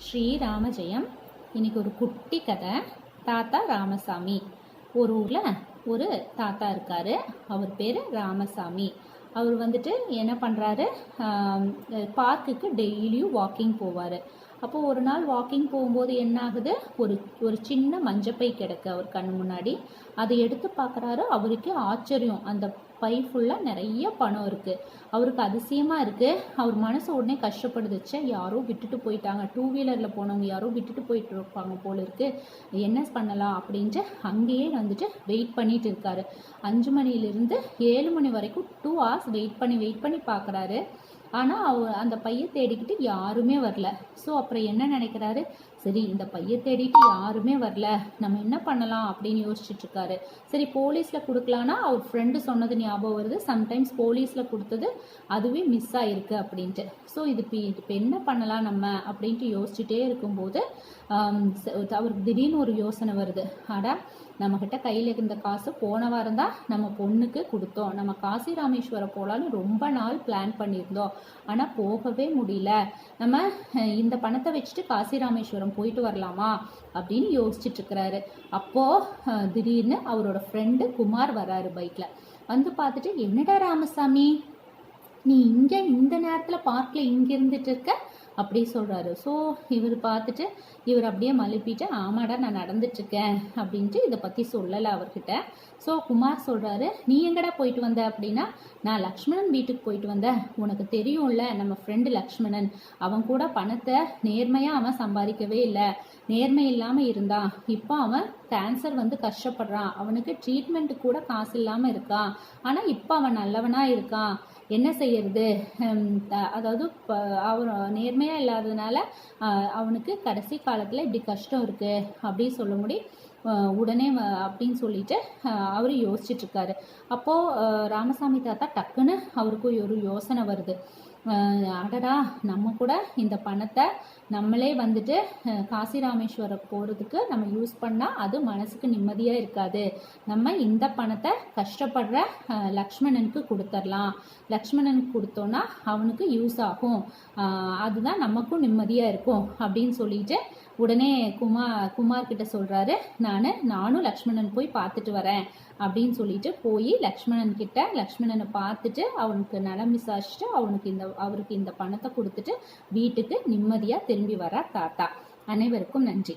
ஸ்ரீராம ஜெயம். இன்னைக்கு ஒரு குட்டி கதை. தாத்தா ராமசாமி. ஒரு ஊரில் ஒரு தாத்தா இருக்காரு. அவர் பேர் ராமசாமி. அவர் வந்துட்டு என்ன பண்ணுறாரு, பார்க்குக்கு டெய்லியும் வாக்கிங் போவார். அப்போது ஒரு நாள் வாக்கிங் போகும்போது என்ன ஆகுது, ஒரு சின்ன மஞ்சப்பை கிடக்கு அவர் கண்ணு முன்னாடி. அதை எடுத்து பார்க்குறாரு. அவருக்கே ஆச்சரியம். அந்த பை ஃபுல்லாக நிறைய பணம் இருக்குது. அவருக்கு அதிசயமாக இருக்குது. அவர் மனசு உடனே கஷ்டப்படுதுச்சு. யாரோ விட்டுட்டு போயிட்டாங்க, 2 வீலரில் போனவங்க யாரோ விட்டுட்டு போயிட்டு இருப்பாங்க போல இருக்குது, என்ன பண்ணலாம் அப்படின்ட்டு அங்கேயே வந்துட்டு வெயிட் பண்ணிட்டு இருக்காரு. 5 மணிலேருந்து 7 மணி வரைக்கும் 2 hours வெயிட் பண்ணி பார்க்குறாரு. ஆனால் அந்த பையை தேடிக்கிட்டு யாருமே வரல. ஸோ அப்புறம் என்ன நினைக்கிறாரு, சரி இந்த பையை தேடிட்டு யாருமே வரல, நம்ம என்ன பண்ணலாம் அப்படின்னு யோசிச்சுட்டு இருக்காரு. சரி போலீஸில் கொடுக்கலான்னா அவர் ஃப்ரெண்டு சொன்னது ஞாபகம் வருது, சம்டைம்ஸ் போலீஸில் கொடுத்தது அதுவே மிஸ் ஆகிருக்கு அப்படின்ட்டு. ஸோ இப்போ என்ன பண்ணலாம் நம்ம அப்படின்ட்டு யோசிச்சுட்டே இருக்கும்போது அவருக்கு திடீர்னு ஒரு யோசனை வருது. நம்மக்கிட்ட கையில் இருந்த காசு போன வாரம் தான் நம்ம பொண்ணுக்கு கொடுத்தோம். நம்ம காசி ராமேஸ்வரம் போகலான்னு ரொம்ப நாள் பிளான் பண்ணியிருந்தோம், ஆனால் போகவே முடியல. நம்ம இந்த பணத்தை வச்சுட்டு காசி ராமேஸ்வரம் போயிட்டு வரலாமா அப்படின்னு யோசிச்சுட்டு இருக்கிறாரு. அப்போது திடீர்னு அவரோட ஃப்ரெண்டு குமார் வராரு பைக்கில். வந்து பார்த்துட்டு, என்னடா ராமசாமி நீ இங்கே இந்த நேரத்தில் பார்க்கில் இங்கே இருந்துட்டு இருக்க அப்படி சொல்கிறாரு. ஸோ இவர் பார்த்துட்டு இவர் அப்படியே மழுப்பிட்டு, ஆமாடா நான் நடந்துட்டுருக்கேன் அப்படின்ட்டு இதை பற்றி சொல்லலை அவர்கிட்ட. ஸோ குமார் சொல்கிறாரு, நீ எங்கடா போயிட்டு வந்த அப்படின்னா, நான் லக்ஷ்மணன் வீட்டுக்கு போயிட்டு வந்தேன். உனக்கு தெரியும்ல நம்ம ஃப்ரெண்டு லக்ஷ்மணன், அவன் கூட பணத்தை நேர்மையாக அவன் சம்பாதிக்கவே இல்லை, நேர்மை இல்லாமல் இருந்தான். இப்போ அவன் கேன்சர் வந்து கஷ்டப்படுறான், அவனுக்கு ட்ரீட்மெண்ட்டு கூட காசு இல்லாமல் இருக்கான். ஆனால் இப்போ அவன் நல்லவனாக இருக்கான், என்ன செய்யறது, அதாவது அவர் நேர்மையாக இல்லாததுனால அவனுக்கு கடைசி காலத்தில் இப்படி கஷ்டம் இருக்குது அப்படின்னு சொல்ல முடியும் உடனே அப்படின்னு சொல்லிட்டு அவர் யோசிச்சுட்டு இருக்காரு. அப்போது ராமசாமி தாத்தா டக்குன்னு அவருக்கு ஒரு யோசனை வருது. அடடா, நம்ம கூட இந்த பணத்தை நம்மளே வந்துட்டு காசி ராமேஸ்வரம் போகிறதுக்கு நம்ம யூஸ் பண்ணால் அது மனசுக்கு நிம்மதியாக இருக்காது. நம்ம இந்த பணத்தை கஷ்டப்படுற லக்ஷ்மணனுக்கு கொடுத்துடலாம். லக்ஷ்மணனுக்கு கொடுத்தோன்னா அவனுக்கு யூஸ் ஆகும், அதுதான் நமக்கும் நிம்மதியாக இருக்கும் அப்படின்னு சொல்லிட்டு உடனே குமார்கிட்ட சொல்கிறாரு, நானும் லக்ஷ்மணன் போய் பார்த்துட்டு வரேன் அப்படின்னு சொல்லிட்டு போய் லக்ஷ்மணனை பார்த்துட்டு அவனுக்கு நலம் விசாரிச்சுட்டு அவருக்கு இந்த பணத்தை கொடுத்துட்டு வீட்டுக்கு நிம்மதியாக திரும்பி வர தாத்தா. அனைவருக்கும் நன்றி.